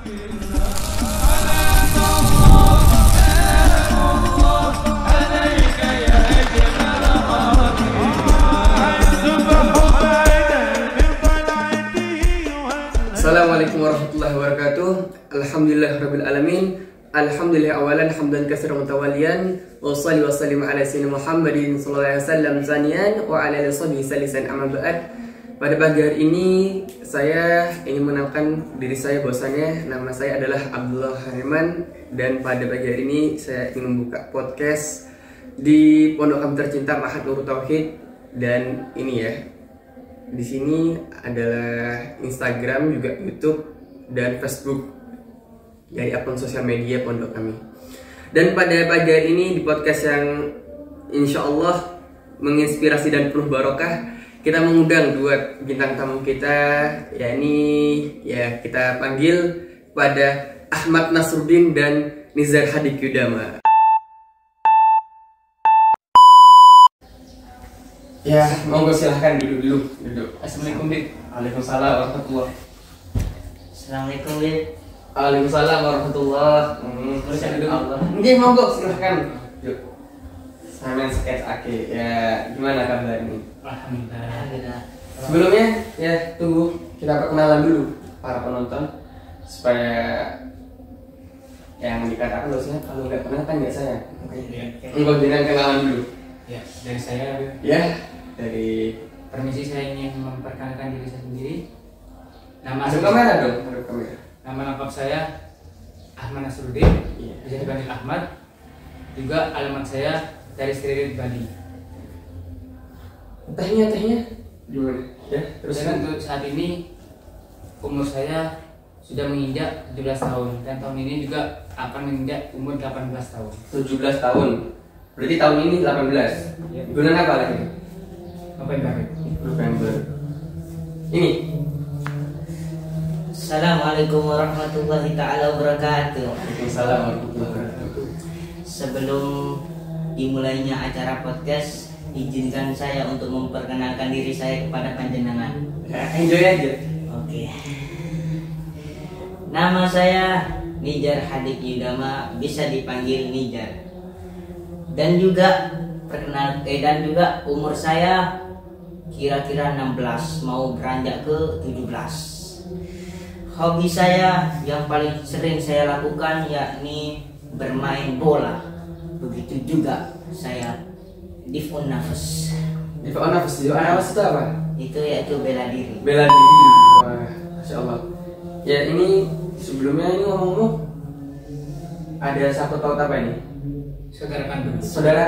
Assalamualaikum warahmatullahi wabarakatuh. Alhamdulillahirabbil alamin. Alhamdulillah awalan hamdan katsiran mutawaliyan wa shalli wa sallim ala sayyidina Muhammadin sallallahu alaihi wasallam zanian wa ala alihi washabihi salisan amma ba'd. Pada pagi hari ini saya ingin mengenalkan diri saya, bahwasannya nama saya adalah Abdullah Hariman, dan pada pagi hari ini saya ingin membuka podcast di Pondok Kami Tercinta Ma'had Nurul Tauhid. Dan ini ya, di sini adalah Instagram, juga YouTube dan Facebook dari akun sosial media pondok kami. Dan pada pagi hari ini di podcast yang insya Allah menginspirasi dan penuh barokah, kita mengundang dua bintang tamu kita, yakni kita panggil pada Ahmad Nasruddin dan Nizar Hadik Yudama. Ya, monggo silahkan duduk. Assalamualaikum, Dik. Waalaikumsalam warahmatullahi. Assalamualaikum, Dik. Waalaikumsalam warahmatullahi. Terus duduk. Nggih, monggo silahkan. Yuk. Sampeyan sketch ake. Ya, gimana kabar ini? Alhamdulillah. Sebelumnya ya tunggu kita perkenalan dulu para penonton supaya yang dikatakan dosennya kalau nggak kenal kan nggak saya. Monggo jenengan kenalan dulu. Ya, dari saya. Ya, dari Permisi, saya ingin memperkenalkan diri saya sendiri. Masuk kamera dong, masuk kamera. Nama lengkap saya Ahmad Nasruddin, bisa dipanggil Ahmad. Juga alamat saya dari Seririt Bali. Tehnya gimana? Ya, terus Dan untuk saat ini umur saya sudah menginjak 17 tahun, dan tahun ini juga akan menginjak umur 18 tahun. 17 tahun. Berarti tahun ini 18. Ya. Bulan apa lagi? November. Ini. Assalamualaikum warahmatullahi ta'ala wabarakatuh. Waalaikumsalam warahmatullahi wabarakatuh. Sebelum dimulainya acara podcast, izinkan saya untuk memperkenalkan diri saya kepada panjenengan. Ya, enjoy aja. Oke. Nama saya Nizar Hadik Yudama, bisa dipanggil Nizar. Dan juga dan juga umur saya kira-kira 16, mau beranjak ke 17. Hobi saya yang paling sering saya lakukan yakni bermain bola. Begitu juga saya dif'un nafas. Dif'un nafas itu apa? Itu yaitu bela diri. Bela diri. Wah, Masya Allah. Ya, ini sebelumnya ini ngomong-ngomong ada satu taut apa ini? Saudara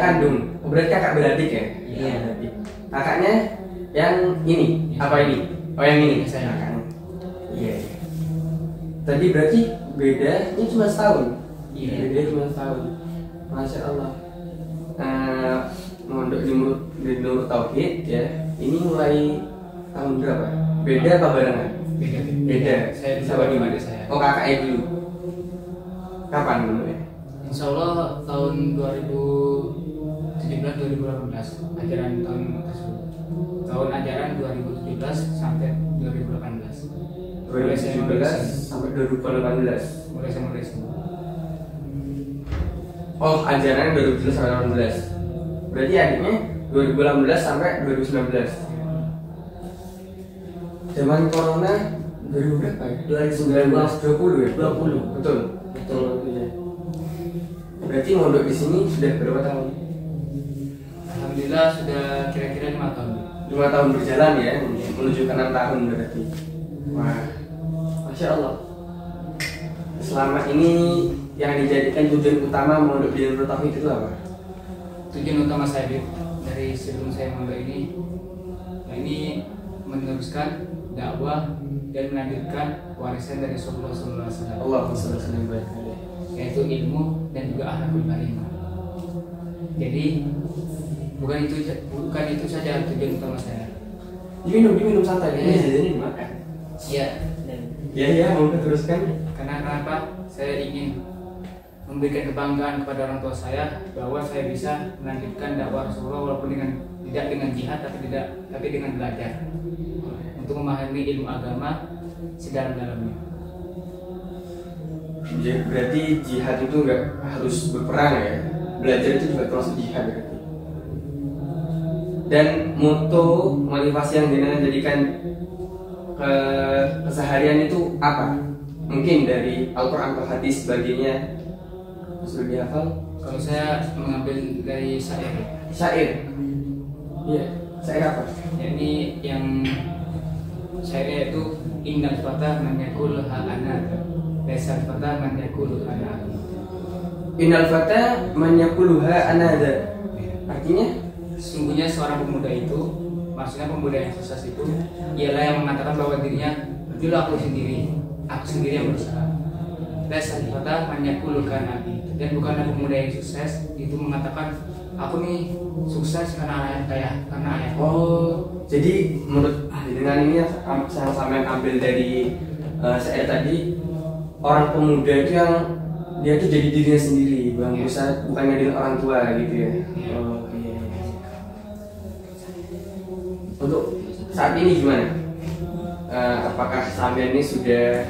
kandung. Berarti kakak beradik ya? Iya. Kakaknya yang ini, apa ini? Oh, yang ini. Saya. Iya. Tadi berarti beda ini cuma setahun. Iya. Beda cuma setahun. Masya Allah. Mondok di Nurul Tauhid ya. Ini mulai tahun berapa? Beda apa barengan? Beda. Saya Sama di gimana? saya. Oh, kakaknya dulu. Kapan dulu ya? Insya Allah tahun 2017-2018 ajaran tahun tersebut. Tahun ajaran 2017 sampai 2018. 2017 sampai 2018. Mulai saya mulai semua. Oh, ajarannya 2017 sampai 2018. Berarti adiknya 2018 sampai 2019. Zaman corona 2000 berapa ya? 2020 ya? 20. Betul. Iya. Berarti mondok di sini sudah berapa tahun? Alhamdulillah sudah kira-kira 5 tahun. 5 tahun berjalan ya, menuju ke 6 tahun berarti. Wah, Masya Allah. Selama ini yang dijadikan tujuan utama mondok di Nurul Tauhid itu apa? Tujuan utama saya dari sebelum saya mondok ini, meneruskan dakwah dan melanjutkan warisan dari Rasulullah SAW. Allahumma shalli wa sallim baik alaihi. Yaitu ilmu dan juga akhlakul karimah. Jadi bukan itu saja tujuan utama saya. Diminum santai, ini jajannya dimakan. Iya. Ya, mau teruskan. Karena kenapa? Saya ingin memberikan kebanggaan kepada orang tua saya bahwa saya bisa melanjutkan dakwah Rasulullah walaupun tidak dengan jihad tapi dengan belajar untuk memahami ilmu agama sedalam-dalamnya. berarti jihad itu nggak harus berperang ya, belajar itu juga termasuk jihad berarti. Dan moto motivasi yang jenengan jadikan keseharian itu apa? Mungkin dari Al-Quran atau hadis sebagainya sudah dihafal? Kalau saya mengambil dari syair. Syair? Iya, syair apa? Ini yang syairnya itu innal fata man yaqulu ha ana laisa fata man yaqulu ana. Innal fata man yaquluha anada. Artinya Sesungguhnya seorang pemuda itu, maksudnya pemuda yang sukses itu ialah yang mengatakan bahwa dirinya dulu aku sendiri yang berusaha. Laisa fata man yaqulu kana. Dan bukanlah pemuda yang sukses itu mengatakan aku nih sukses karena ayah kaya, karena ayah. oh, jadi menurut dengan ini sama-sama yang ambil dari saya tadi, orang pemuda itu yang dia tuh jadi dirinya sendiri, bukan ngadain orang tua gitu ya. Oh iya. Untuk saat ini gimana? Apakah sampean ini sudah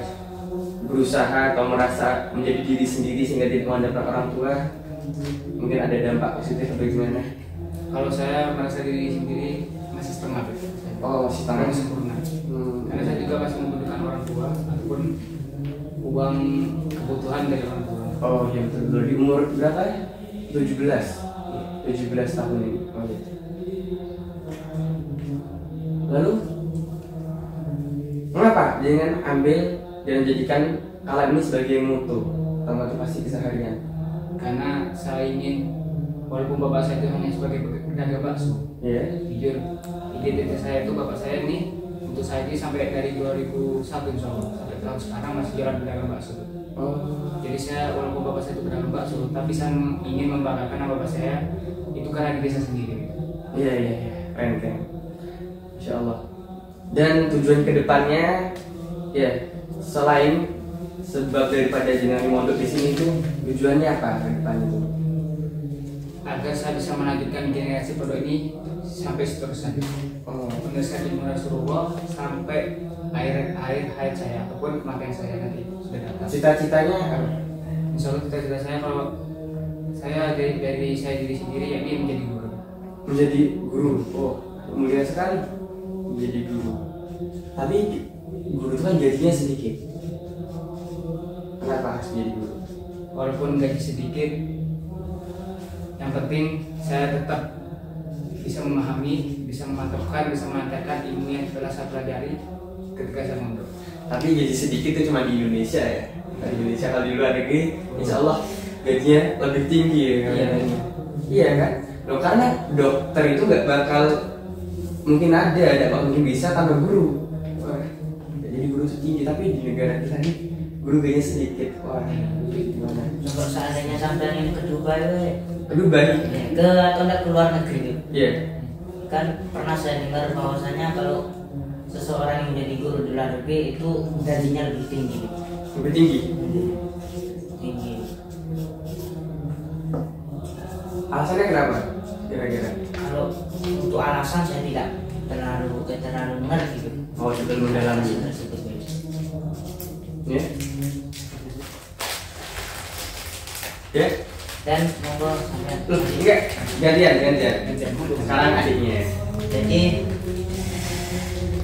berusaha atau merasa menjadi diri sendiri sehingga tidak mengandalkan orang tua? Mungkin ada dampak positif atau gimana? Kalau saya merasa diri sendiri masih setengah. Oh, masih setengah. Belum sempurna. Karena saya juga masih membutuhkan orang tua ataupun uang kebutuhan dari orang tua. Oh iya betul. Di umur berapa ya? 17 tahun ini. Oh, iya. Lalu mengapa jangan ambil dan jadikan kalam ini sebagai moto atau motivasi keseharian? Karena saya ingin, walaupun bapak saya itu hanya sebagai pedagang bakso, jujur identitas saya itu bapak saya ini untuk saya ini sampai dari 2001 insya Allah sampai tahun sekarang masih jualan pedagang bakso. Jadi saya walaupun bapak saya itu pedagang bakso, tapi saya ingin membanggakan nama bapak saya itu karena diri saya sendiri. Iya, keren. Insya Allah. Dan tujuan kedepannya, ya selain sebab daripada jenengan mondok di sini itu tujuannya apa ke depan itu? Agar saya bisa melanjutkan generasi pondok ini sampai seterusnya. Meneruskan ilmu Rasulullah sampai akhir hayat saya ataupun kematian saya nanti sudah datang. Cita-citanya apa? Insya Allah cita-cita saya kalau saya dari saya diri sendiri yakni menjadi guru. Menjadi guru. Oh, mulia sekali menjadi guru. Tapi guru itu kan gajinya sedikit. Kenapa harus menjadi guru? Walaupun gaji sedikit, yang penting saya tetap bisa memahami, bisa memantapkan, bisa menanyakan ilmu yang telah saya pelajari ketika saya mondok. Tapi gaji sedikit itu cuma di Indonesia ya. Di Indonesia, kalau di luar negeri, insya Allah gajinya lebih tinggi ya. Iya kan? Loh, karena dokter itu nggak bakal mungkin mungkin bisa tambah guru. Wah, jadi guru itu tinggi, tapi di negara kita ini guru gajinya sedikit. Wah, gimana? Coba seandainya sampai ini ke Dubai, atau enggak ke luar negeri, kan pernah saya dengar bahwasanya kalau seseorang yang menjadi guru di luar negeri itu gajinya lebih tinggi. Lebih tinggi. Alasannya kenapa? Kira-kira? Kalau untuk alasan saya tidak terlalu mengerti. Oh, terlalu mendalami. Ya. Ya. Dan monggo sampean. Enggak, gantian. Sekarang adiknya. Jadi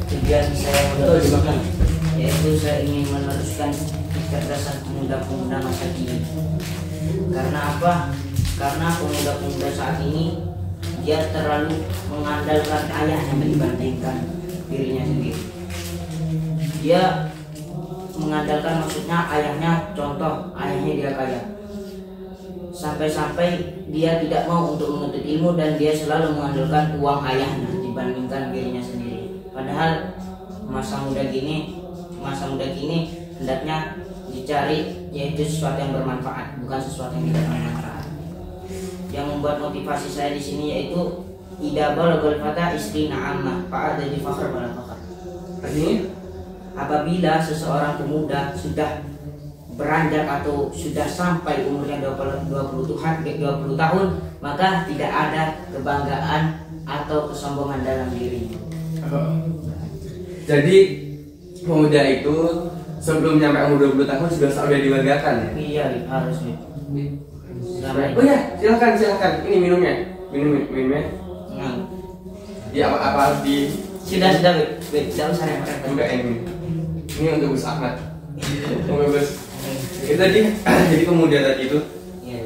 tujuan saya untuk ini yaitu saya ingin meneruskan kecerdasan pemuda-pemuda masa kini. Karena apa? Karena pemuda-pemuda saat ini dia terlalu mengandalkan ayahnya dibandingkan dirinya sendiri. Dia mengandalkan, maksudnya ayahnya, contoh ayahnya dia kaya, sampai-sampai dia tidak mau untuk menuntut ilmu dan dia selalu mengandalkan uang ayahnya dibandingkan dirinya sendiri. Padahal masa muda kini hendaknya dicari yaitu sesuatu yang bermanfaat, bukan sesuatu yang tidak bermanfaat. Yang membuat motivasi saya di sini yaitu idza balagal fata isrina amma fa'ada di fakhr wala fakhr. Artinya apabila seseorang pemuda sudah beranjak atau sudah sampai umurnya 20 tahun, maka tidak ada kebanggaan atau kesombongan dalam dirinya. Jadi pemuda itu sebelum nyampe umur 20 tahun sudah dibanggakan ya? Iya, harus nih. Oh ya, silakan. Ini minumnya. Minumnya. Ya apa harus di Sudah, wait, tidak usah repot-repot. enggak ini untuk Gus Ahmad. Oke Gus. Itu tadi jadi pemuda tadi itu Iya.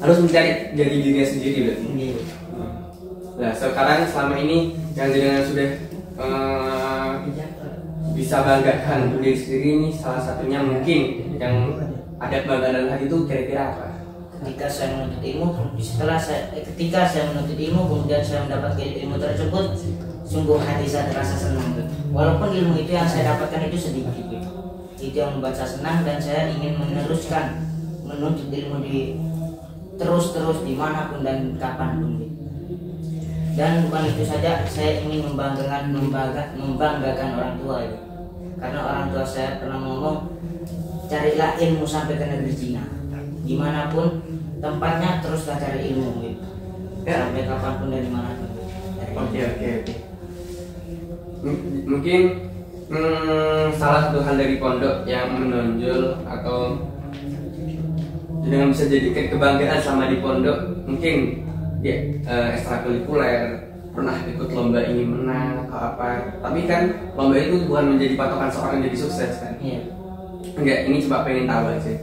harus mencari jati dirinya sendiri berarti. Iya. Nah sekarang selama ini yang jenengan sudah bisa banggakan untuk diri sendiri ini salah satunya mungkin yang ada kebanggaan dalam hati itu kira-kira apa? Ketika saya menuntut ilmu, ketika saya menuntut ilmu kemudian saya mendapatkan ilmu tersebut, sungguh hati saya terasa senang. Walaupun ilmu itu yang saya dapatkan itu sedikit, itu yang membuat saya senang dan saya ingin meneruskan menuntut ilmu di terus dimanapun dan kapanpun. Dan bukan itu saja, saya ingin membanggakan orang tua itu. Karena orang tua saya pernah ngomong, carilah ilmu sampai ke negeri Cina. Dimanapun tempatnya teruslah cari ilmu gitu. Sampai kapanpun dan dimanapun. Oke. Mungkin salah satu hal dari pondok yang menonjol atau dengan bisa jadikan kebanggaan sama di pondok, mungkin ya ekstrakurikuler, pernah ikut lomba ini menang atau apa. Tapi kan lomba itu bukan menjadi patokan seorang jadi sukses kan. Iya. Enggak, ini cuma pengen tahu aja.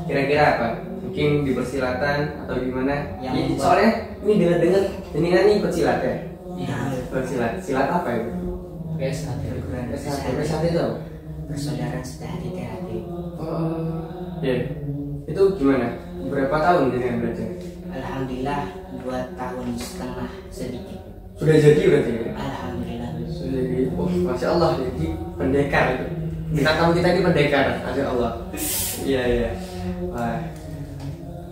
Kira-kira apa? Mungkin di persilatan atau gimana? Yang Ya, soalnya ini dengar ini kan nih ikut silat ya. Iya. Ikut silat apa itu? PS1. PS1 itu apa? Persaudaraan sehati hati. Oh, ya. Itu gimana? Berapa tahun dengan belajar? Alhamdulillah 2,5 tahun sedikit. Sudah jadi berarti ya? Alhamdulillah. Sudah jadi. Oh, masya Allah, jadi pendekar itu. Kita ini pendekar, masya Allah. Iya. Wah.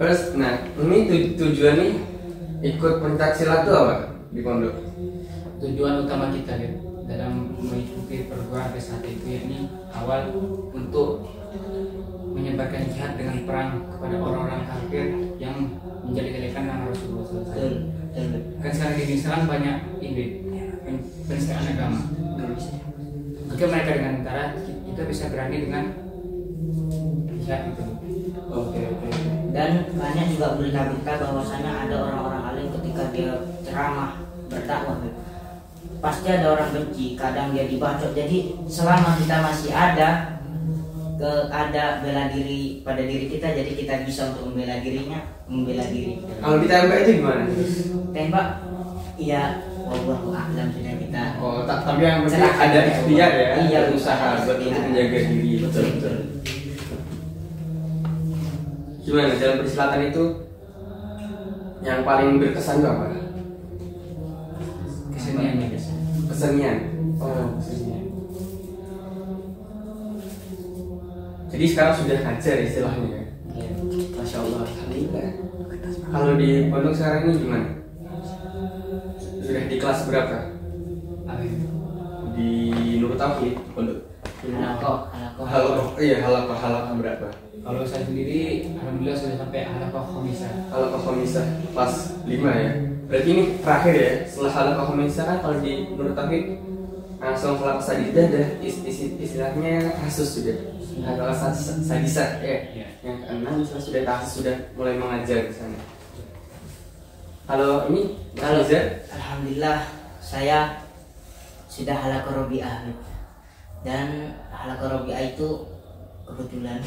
Terus, nah ini tujuan nih ikut pencak silat itu apa di pondok? Tujuan utama kita ya dalam mengikuti perguruan PS1 itu yakni awal untuk menyebarkan jihad dengan perang kepada orang-orang kafir yang menjadi-jadikan nama Rasulullah SAW. Kan sekarang di Islam banyak ini penistaan agama. Jika mereka dengan cara kita bisa berani dengan jihad itu. Oke. Dan banyak juga berita-berita bahwasanya ada orang-orang alim ketika dia ceramah berdakwah, pasti ada orang benci, kadang dia dibacok. Jadi selama kita masih ada bela diri pada diri kita, jadi kita bisa untuk membela diri. Kalau ditembak itu gimana? Tembak, iya, wallahu a'lam sudah kita. Oh, tapi yang penting ada ikhtiar ya, Iya, usaha buat untuk menjaga diri. Betul. Gimana dalam persilatan itu yang paling berkesan itu apa? Kesenian. Oh, kesenian. Jadi sekarang sudah ngajar istilahnya ya. Masya Allah, alhamdulillah. Kalau di pondok sekarang ini gimana? Sudah di kelas berapa? Di Nur Tauhid pondok. Halakoh berapa? Kalau saya sendiri, alhamdulillah sudah sampai halakoh khomisah kelas 5 ya. Berarti ini terakhir ya. Setelah halakoh khomisah kan kalau di Nur Tauhid langsung kelas sadidah dah istilahnya kasus sudah. Kalau sadisah ya. Yang keenam sudah tahsis, sudah mulai mengajar di sana. Kalau ini Alhamdulillah saya sudah halakoh Robiah, dan halakoh Robiah itu kebetulan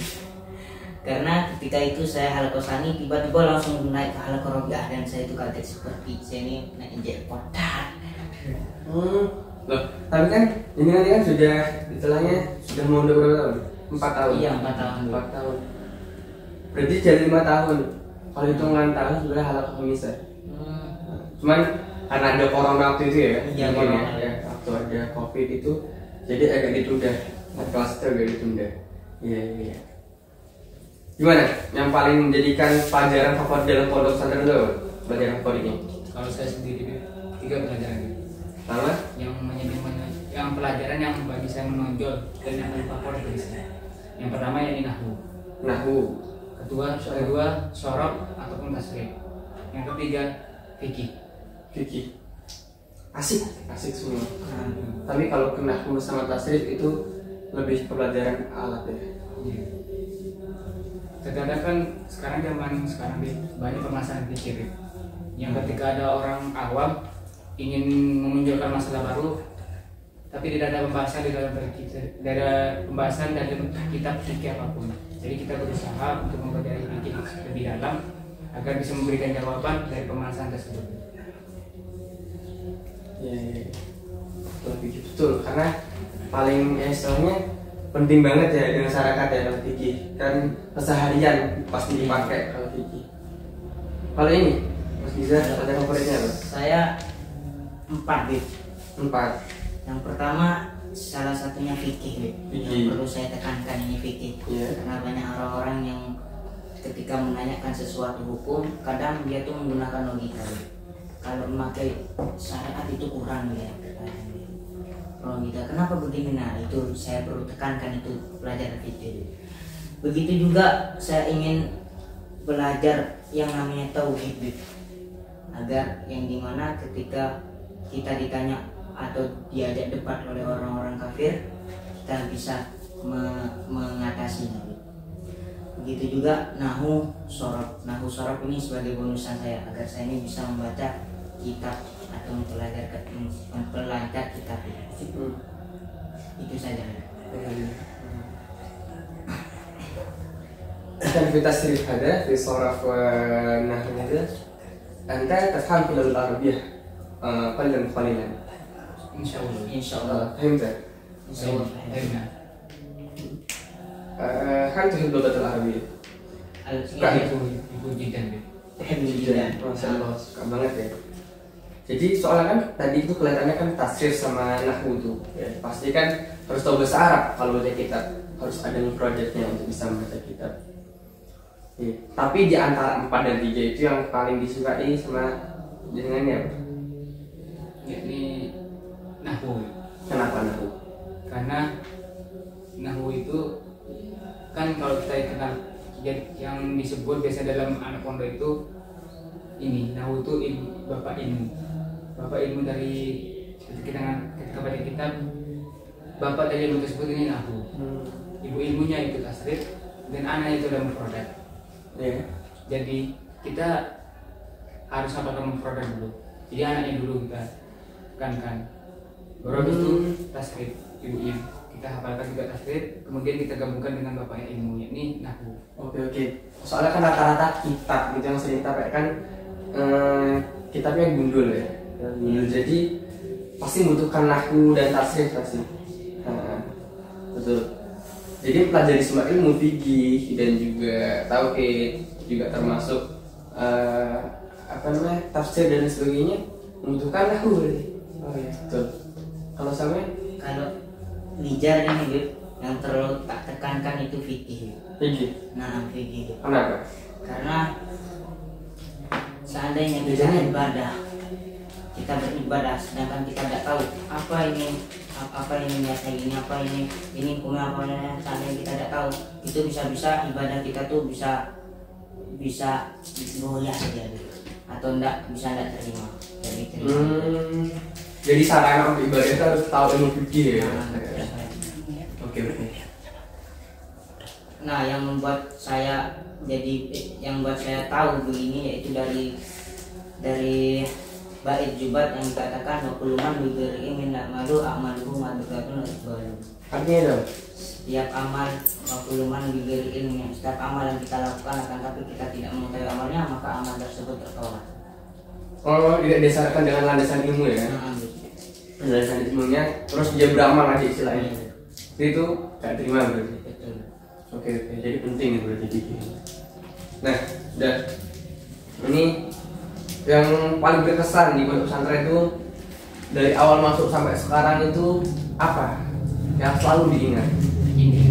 karena ketika itu saya halakoh sani tiba-tiba langsung naik ke halakoh Robiah dan saya itu kaget seperti saya ini naik jackpot. Loh, tapi kan ini nanti kan sudah istilahnya sudah mau udah berapa tahun? 4 tahun. Iya, 4 tahun. 4 tahun. Berarti jadi 5 tahun. Kalau hitungan tahun sudah halakoh khomisah. Cuman karena ada corona waktu itu ya, Iya, mungkin ya, waktu ada COVID itu, jadi agak ditunda. Kelas itu agak ditunda. Iya. Gimana? Yang paling menjadikan pelajaran favorit dalam pondok pesantren itu apa? Pelajaran favoritnya? Kalau saya sendiri 3 pelajaran gitu. Sama? Yang pelajaran yang bagi saya menonjol dan yang paling favorit bagi saya. Yang pertama yakni nahwu. Kedua sorok ataupun tasrif. Yang ketiga fikih. Asik Asik semua. Tapi kalau kena nahwu sama tasrif itu lebih ke pelajaran alat ya. Iya. Terkadang kan sekarang zaman sekarang banyak permasalahan fikir yang ketika ada orang awam ingin memunculkan masalah baru, tapi tidak ada pembahasan di dalam kita, tidak ada pembahasan dalam kitab fikih apapun. Jadi kita berusaha untuk mempelajari fikih lebih dalam agar bisa memberikan jawaban dari pembahasan tersebut. Iya. Betul, karena paling istilahnya penting banget ya di masyarakat ya kalau fikih. Kan keseharian pasti dipakai kalau fikih. Kalau ini Mas Giza ada favoritnya apa? Saya 4 Bib. 4. Yang pertama salah satunya fikih Bib. Fikih. Yang perlu saya tekankan ini fikih. Iya. Karena banyak orang-orang yang ketika menanyakan sesuatu hukum kadang dia tuh menggunakan logika Bib. Kalau memakai syariat itu kurang ya. Logika kenapa begini, nah itu saya perlu tekankan, itu pelajaran fikih. Begitu juga saya ingin belajar yang namanya tauhid Bib. Agar yang dimana ketika kita ditanya atau diajak debat oleh orang-orang kafir, kita bisa mengatasinya. Begitu juga nahu sorof. Nahu sorof ini sebagai bonusan saya agar saya ini bisa membaca kitab atau mempelajari kitab. Itu saja. Dan في تصريف هذا في صرف ونحو هذا أنت تفهم في اللغة العربية قليلا Insyaallah. فهمت؟ Insyaallah. هل تحب اللغة العربية؟ Ibu jidan Bib. Masya Allah, suka banget ya. Jadi soalnya kan tadi itu kelihatannya kan tasrif sama nahwu tuh ya, pasti kan harus tahu bahasa Arab kalau baca kitab, harus ada projectnya untuk bisa membaca kitab ya. Tapi di antara 4 dan 3 itu yang paling disukai sama jenengannya apa? Yakni nahwu. Kenapa nahwu? Karena nahwu itu kan kalau kita kenal yang disebut biasa dalam anak pondok itu ini nahwu itu bapak ilmu dari ketika baca kitab, bapak dari ilmu tersebut ini nahwu. Ibu ilmunya itu tasrif dan anaknya itu dalam mufradat. Jadi kita harus hafalkan mufradat dulu. Jadi anaknya dulu kita kan baru habis itu tasrif ibunya. Kita hafalkan juga tasrif, kemudian kita gabungkan dengan bapaknya ilmunya ini nahwu. Oke. Soalnya kan rata-rata kitab gitu yang sering kita pakai kan kitabnya gundul ya. Gundul, jadi pasti membutuhkan nahwu dan tasrif pasti. Betul. Jadi pelajari semua ilmu fikih dan juga tauhid juga termasuk tafsir dan sebagainya membutuhkan nahwu berarti. Oh ya, betul. Kalau Nijar ini Bib, yang terlalu tak tekankan itu fikih. fikih. Nah, fikih. Kenapa? Karena seandainya kita beribadah, sedangkan kita tidak tahu apa ini niatnya ini, apa ini hukumnya apa ini, seandainya kita tidak tahu, itu bisa ibadah kita tuh bisa goyah saja atau bisa tidak terima. Jadi sarana untuk ibadah itu harus tahu ilmu fikih ya. Oke. Nah, yang membuat saya tahu begini yaitu dari bait Jubat yang dikatakan wakuluman bigeri min malu amaluhu madukatun isbalu. Artinya dong. Setiap amal wakuluman bigeri ilmu, setiap amal yang kita lakukan akan tapi kita tidak mengetahui amalnya, maka amal tersebut tertolak. Oh, tidak disyaratkan dengan landasan ilmu ya. Landasan ilmunya terus dia beramal aja istilahnya. Itu gak terima berarti. Betul. Oke, jadi penting itu berarti fikih. Nah, udah. Ini yang paling berkesan di pondok pesantren itu dari awal masuk sampai sekarang itu apa yang selalu diingat? Ini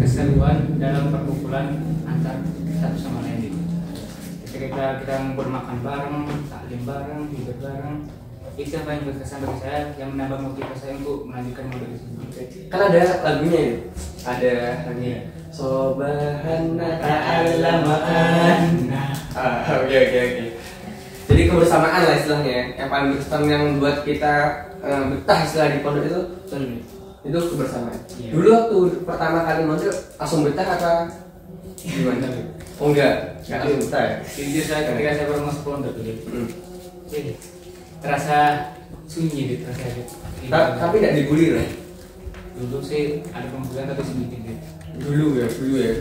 keseruan dalam perkumpulan antar satu sama lain. Ketika kita bermakan bareng, taklim bareng, hidup bareng, itu yang paling berkesan bagi saya, yang menambah motivasi saya untuk melanjutkan model ini. Kan ada lagunya ya, ada lagunya Sobahana ta'alamaan. Oke. Jadi kebersamaan lah istilahnya, yang paling berkesan yang membuat kita betah istilah di pondok itu Itu kebersamaan. Iya. Dulu waktu pertama kali mondok langsung betah apa gimana? Oh enggak langsung betah ya. Jujur saya ketika saya baru masuk pondok tuh, jadi terasa sunyi gitu, terasa gitu. Tapi enggak dibully loh. Dulu sih ada pembulian tapi sedikit gitu. Dulu ya.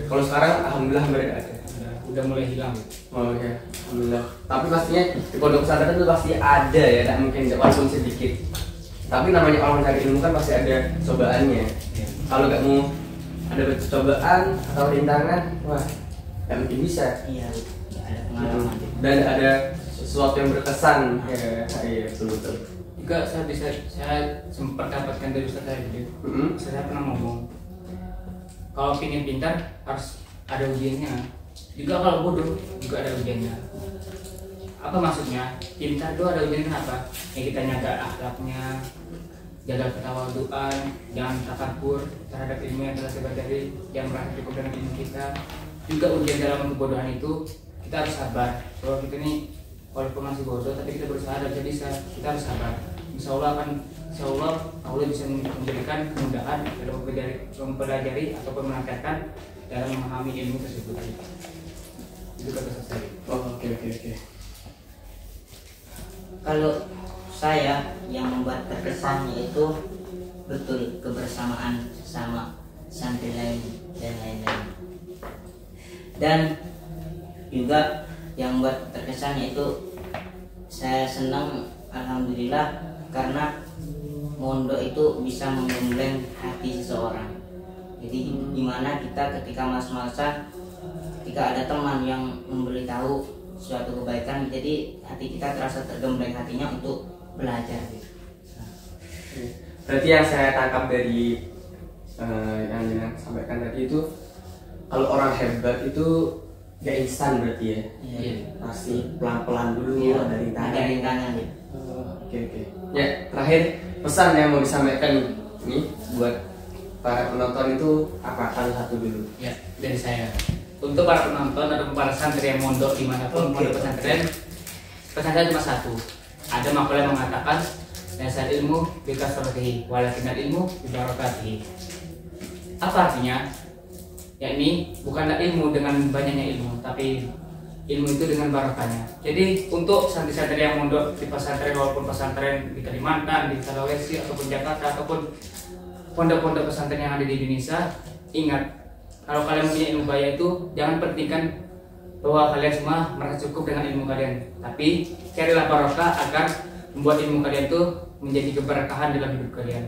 Kalau sekarang alhamdulillah mereka ada. Udah mulai hilang gitu. Oh ya, alhamdulillah. Tapi pastinya di pondok pesantren itu pasti ada ya, tidak mungkin walaupun sedikit. Tapi namanya orang cari ilmu kan pasti ada cobaannya. Ya. Kalau nggak mau ada cobaan atau rintangan, wah nggak mungkin bisa. Iya, ada pengalaman. Dan ada sesuatu yang berkesan. Ya, iya betul. Juga saya sempat dapatkan dari Ustaz saya gitu. Saya pernah ngomong, kalau ingin pintar harus ada ujiannya. Juga kalau bodoh juga ada ujiannya. Apa maksudnya? Pintar itu ada ujiannya kenapa? Ya kita jaga akhlaknya, jaga ketawaduan, jangan takabur terhadap ilmu yang telah kita pelajari, jangan merasa cukup dengan ilmu kita. Juga ujian dalam kebodohan itu kita harus sabar. Kalau kita ini walaupun masih bodoh tapi kita berusaha dan jadi kita harus sabar. Insya Allah bisa memberikan kemudahan dalam mempelajari ataupun meningkatkan dalam memahami ilmu tersebut. Itu kata saya. Oh, oke. Kalau saya yang membuat terkesan yaitu betul kebersamaan sama santri lain dan lain-lain. Dan juga yang membuat terkesan yaitu saya senang alhamdulillah karena mondok itu bisa menggembleng hati seseorang. Jadi dimana kita ketika masa-masa ketika ada teman yang memberitahu suatu kebaikan, jadi hati kita terasa tergembleng hatinya untuk belajar gitu. Berarti yang saya tangkap dari yang sampaikan tadi itu kalau orang hebat itu gak instan berarti ya. Iya. Pasti pelan-pelan dulu Iya, ada rintangan gitu. Oke. Ya, terakhir pesan yang mau disampaikan ini buat para penonton itu apa? Satu dulu. Ya, dari saya. Untuk para penonton atau para santri yang mondok dimanapun pondok pesantren, pesan saya cuma satu. Ada makalah yang mengatakan dasar ilmu bikasratihi walakinal ilmu bibarakatihi. Apa artinya? Yakni bukanlah ilmu dengan banyaknya ilmu, tapi ilmu itu dengan barakahnya. Jadi untuk santri-santri yang mondok di pesantren, walaupun pesantren di Kalimantan, di Sulawesi ataupun Jakarta ataupun pondok-pondok pesantren yang ada di Indonesia, ingat kalau kalian punya ilmu kaya itu jangan pentingkan bahwa kalian semua merasa cukup dengan ilmu kalian, tapi carilah barokah agar membuat ilmu kalian itu menjadi keberkahan dalam hidup kalian.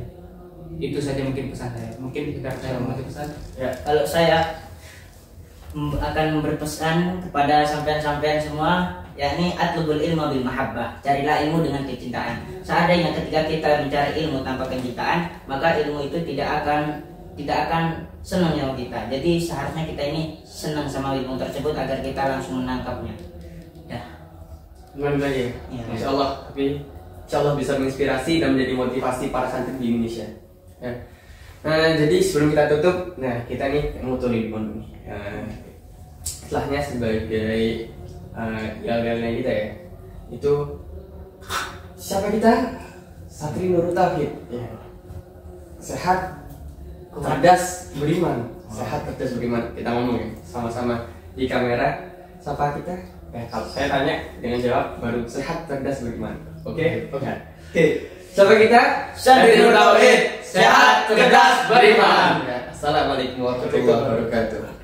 Itu saja mungkin pesan saya. Mungkin kita mengerti pesan. Ya, kalau saya akan berpesan kepada sampean-sampean semua, yakni atlubul ilmu bil mahabbah. Carilah ilmu dengan kecintaan. Seandainya ketika kita mencari ilmu tanpa kecintaan, maka ilmu itu tidak akan senang sama kita. Jadi seharusnya kita ini senang sama ilmu tersebut agar kita langsung menangkapnya. Ya. Gimana ya? Insya Allah, tapi insya Allah bisa menginspirasi dan menjadi motivasi para santri di Indonesia. Ya. Nah, jadi sebelum kita tutup, kita nih mau tulis pondok nih. Setelahnya sebagai yal-yalnya kita ya, itu siapa kita? Santri Nurul Tauhid. Ya. Sehat, cerdas, beriman. Sehat, cerdas, beriman. Kita ngomong ya, sama-sama di kamera. Siapa kita? Ya, kalau saya tanya dengan jawab baru sehat, cerdas, beriman. Oke. Siapa kita? Santri Nurul Tauhid. Sehat, cerdas, beriman. Assalamualaikum warahmatullahi wabarakatuh.